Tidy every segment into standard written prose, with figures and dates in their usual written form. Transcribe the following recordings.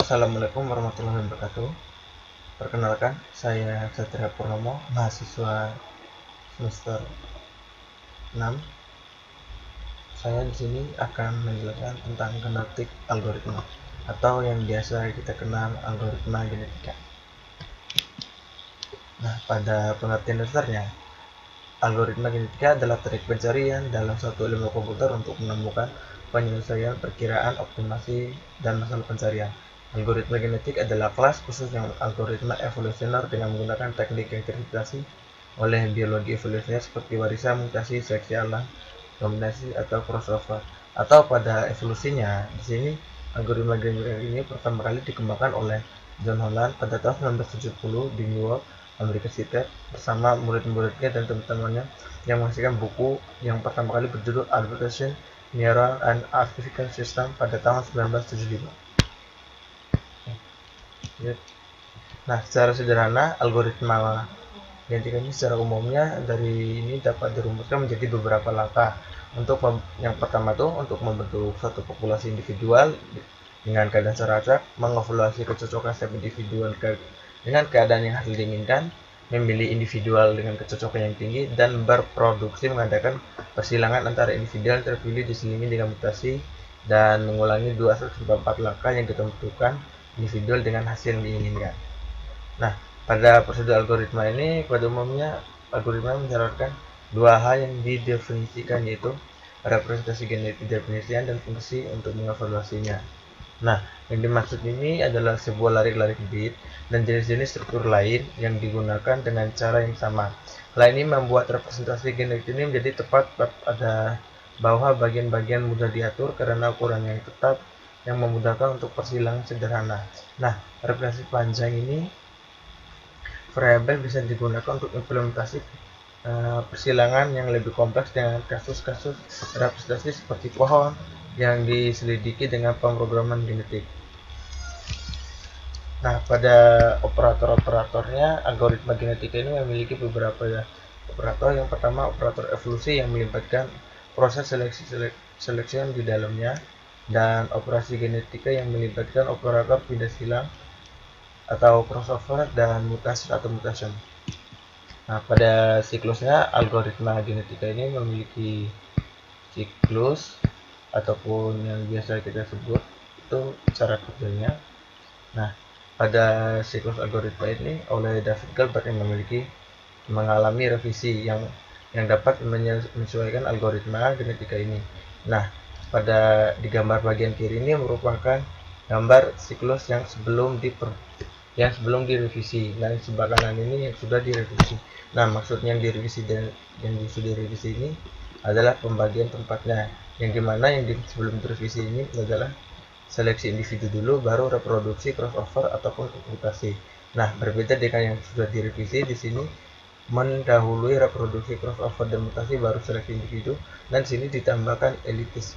Assalamualaikum warahmatullahi wabarakatuh. Perkenalkan, saya Satria Purnomo, mahasiswa semester 6. Saya di sini akan menjelaskan tentang genetik algoritma atau yang biasa kita kenal algoritma genetika. Nah, pada pengertian dasarnya, algoritma genetika adalah teknik pencarian dalam suatu ilmu komputer untuk menemukan penyelesaian perkiraan, optimasi, dan masalah pencarian. Algoritma genetik adalah kelas khusus yang algoritma evolusioner dengan menggunakan teknik yang terinspirasi oleh biologi evolusioner seperti warisan, mutasi, seleksi alam, kombinasi, atau crossover. Atau pada evolusinya, di sini algoritma genetik ini pertama kali dikembangkan oleh John Holland pada tahun 1970 di New York, Amerika Serikat, bersama murid-muridnya dan teman-temannya yang menghasilkan buku yang pertama kali berjudul Adaptation, Neural and Artificial System pada tahun 1975. Nah, secara sederhana, algoritma genetika ini secara umumnya dari ini dapat dirumuskan menjadi beberapa langkah. Untuk yang pertama itu untuk membentuk satu populasi individual dengan keadaan secara acak, mengevaluasi kecocokan setiap individual dengan keadaan yang harus diinginkan, memilih individual dengan kecocokan yang tinggi, dan berproduksi mengadakan persilangan antara individual terpilih diselingi dengan mutasi dan mengulangi 2-4 langkah yang ditentukan individual dengan hasil yang diinginkan. Nah, pada prosedur algoritma ini pada umumnya algoritma mencatatkan dua hal yang didefinisikan, yaitu representasi genetik definisian dan fungsi untuk mengevaluasinya. Nah, yang dimaksud ini adalah sebuah larik-larik bit dan jenis-jenis struktur lain yang digunakan dengan cara yang sama. Hal ini membuat representasi genetik ini menjadi tepat pada bahwa bagian-bagian mudah diatur karena ukuran yang tetap yang memudahkan untuk persilangan sederhana. Nah, representasi panjang ini variabel bisa digunakan untuk implementasi persilangan yang lebih kompleks dengan kasus-kasus representasi seperti pohon yang diselidiki dengan pemrograman genetik. Nah, pada operator-operatornya, algoritma genetika ini memiliki beberapa operator. Yang pertama, operator evolusi yang melibatkan proses seleksi di dalamnya, dan operasi genetika yang melibatkan operator pindah silang atau crossover dan mutasi atau mutation. Nah, pada siklusnya algoritma genetika ini memiliki siklus ataupun yang biasa kita sebut itu cara kerjanya. Nah, pada siklus algoritma ini oleh David Gilbert yang mengalami revisi yang dapat menyesuaikan algoritma genetika ini. Nah, pada di gambar bagian kiri ini merupakan gambar siklus yang sebelum direvisi, dan sebelah kanan ini yang sudah direvisi. Nah, maksudnya yang direvisi dan yang sudah direvisi ini adalah pembagian tempatnya, yang dimana yang sebelum direvisi ini adalah seleksi individu dulu, baru reproduksi, crossover ataupun mutasi. Nah, berbeda dengan yang sudah direvisi, di sini mendahului reproduksi, crossover, dan mutasi, baru seleksi individu, dan sini ditambahkan elitis.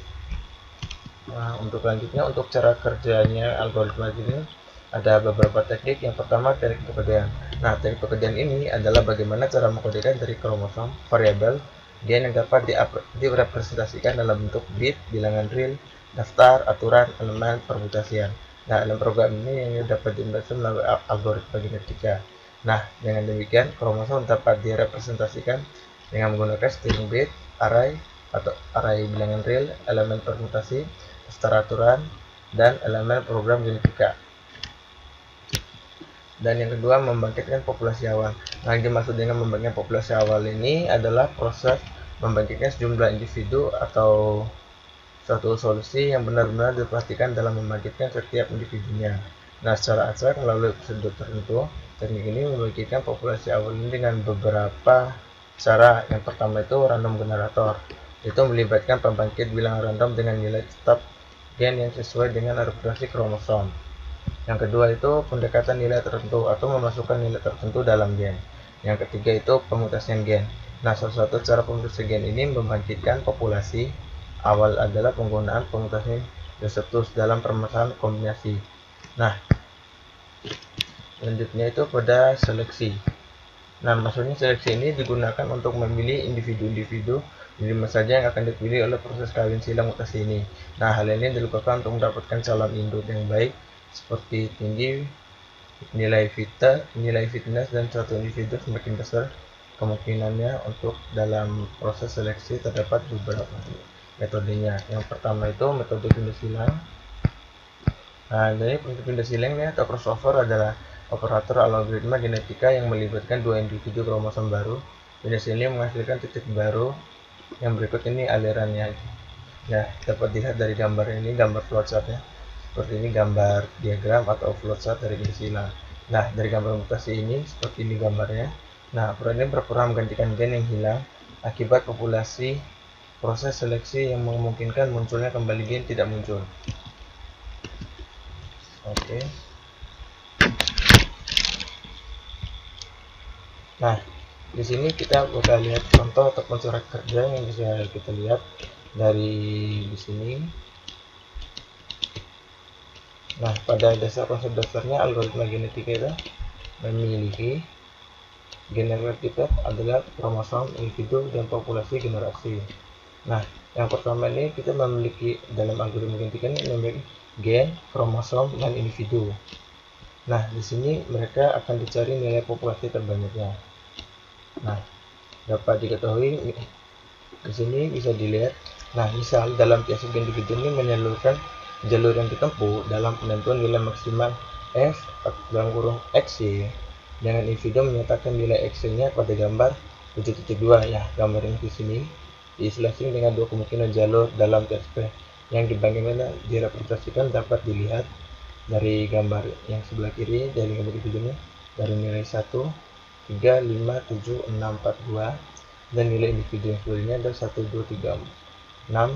Nah, untuk lanjutnya, untuk cara kerjanya algoritma ini ada beberapa teknik. Yang pertama, teknik pekodean. Nah, teknik pekodean ini adalah bagaimana cara mengkodekan dari kromosom, variabel, gen yang dapat direpresentasikan dalam bentuk bit, bilangan real, daftar, aturan, elemen, permutasian. Nah, dalam program ini yang dapat diimplementasikan melalui algoritma genetika. Nah, dengan demikian kromosom dapat direpresentasikan dengan menggunakan string bit, array atau array bilangan real, elemen permutasi, daftar aturan, dan elemen program genetika. Dan yang kedua, membangkitkan populasi awal. Nah, yang dimaksud dengan membangkitkan populasi awal ini adalah proses membangkitkan sejumlah individu atau suatu solusi yang benar-benar dipastikan dalam membangkitkan setiap individunya. Nah, secara acak melalui prosedur tertentu, teknik ini membangkitkan populasi awal ini dengan beberapa cara. Yang pertama itu random generator. Itu melibatkan pembangkit bilangan random dengan nilai tetap gen yang sesuai dengan representasi kromosom. Yang kedua itu pendekatan nilai tertentu atau memasukkan nilai tertentu dalam gen. Yang ketiga itu pemutasian gen. Nah, salah satu cara pemutasian gen ini membangkitkan populasi awal adalah penggunaan pemutasi reseptus dalam permasalahan kombinasi. Nah, selanjutnya itu pada seleksi. Nah, maksudnya seleksi ini digunakan untuk memilih individu-individu di mana saja yang akan dipilih oleh proses kawin silang mutasi ini. Nah, hal ini dilakukan untuk mendapatkan calon induk yang baik seperti tinggi nilai fitness dan suatu individu semakin besar kemungkinannya untuk dalam proses seleksi terdapat beberapa metodenya. Yang pertama itu metode pindah silang. Nah, jadi pindah silang atau crossover adalah operator algoritma genetika yang melibatkan dua individu kromosom baru. Pindah silang menghasilkan titik baru. Yang berikut ini alirannya. Nah, dapat dilihat dari gambar ini, gambar flowchartnya. Seperti ini gambar diagram atau flowchart dari pindah silang. Nah, dari gambar mutasi ini, seperti ini gambarnya. Nah, protein ini berperan menggantikan gen yang hilang akibat populasi proses seleksi yang memungkinkan munculnya kembali gen tidak muncul. Oke. Nah, di sini kita bakal lihat contoh ataupun surat kerja yang bisa kita lihat dari di sini. Nah, pada dasar konsep dasarnya algoritma genetika itu memiliki generatif adalah kromosom, individu, dan populasi generasi. Nah, yang pertama ini kita memiliki dalam algoritma genetika ini memiliki gen, kromosom, dan individu. Nah, di sini mereka akan dicari nilai populasi terbanyaknya. Nah, dapat diketahui di sini bisa dilihat. Nah, misal dalam tiap individu ini menyalurkan jalur yang ditempuh dalam penentuan nilai maksimal f dalam kurung xy dengan individu menyatakan nilai xy-nya pada gambar 7.2 ya. Gambar ini di sini diilustrasikan dengan dua kemungkinan jalur dalam TSP yang dibandingkan direpresentasikan dapat dilihat dari gambar yang sebelah kiri dari gambar individunya dari nilai 1, 3, 5, 7, 6, 4, 2 dan nilai individu yang sebelumnya adalah 1, 2, 3, 6,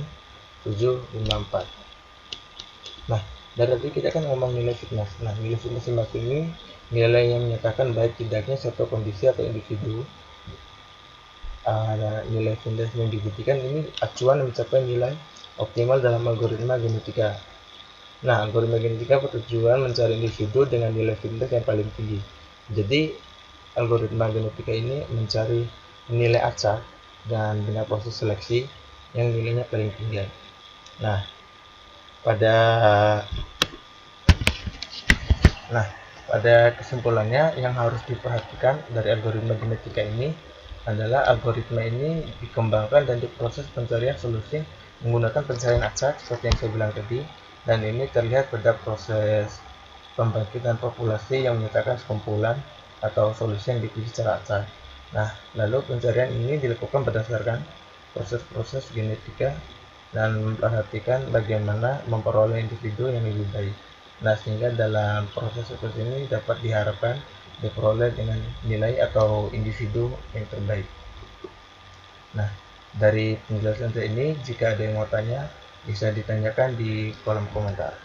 7, 5, 4. Nah, dari tadi kita kan ngomong nilai fitness. Nah, nilai fitness ini nilai yang menyatakan baik tidaknya suatu kondisi atau individu. Nilai fitness yang dibuktikan ini acuan mencapai nilai optimal dalam algoritma genetika. Nah, algoritma genetika bertujuan mencari individu dengan nilai fitness yang paling tinggi. Jadi, algoritma genetika ini mencari nilai acak dan dengan proses seleksi yang nilainya paling tinggi. Nah, pada kesimpulannya yang harus diperhatikan dari algoritma genetika ini adalah algoritma ini dikembangkan dan diproses pencarian solusi menggunakan pencarian acak seperti yang saya bilang tadi, dan ini terlihat pada proses pembangkitan populasi yang menyatakan sekumpulan atau solusi yang dipilih secara acak. Nah, lalu pencarian ini dilakukan berdasarkan proses-proses genetika dan memperhatikan bagaimana memperoleh individu yang lebih baik. Nah, sehingga dalam proses seperti ini dapat diharapkan diperoleh dengan nilai atau individu yang terbaik. Nah, dari penjelasan saya ini, jika ada yang mau tanya, bisa ditanyakan di kolom komentar.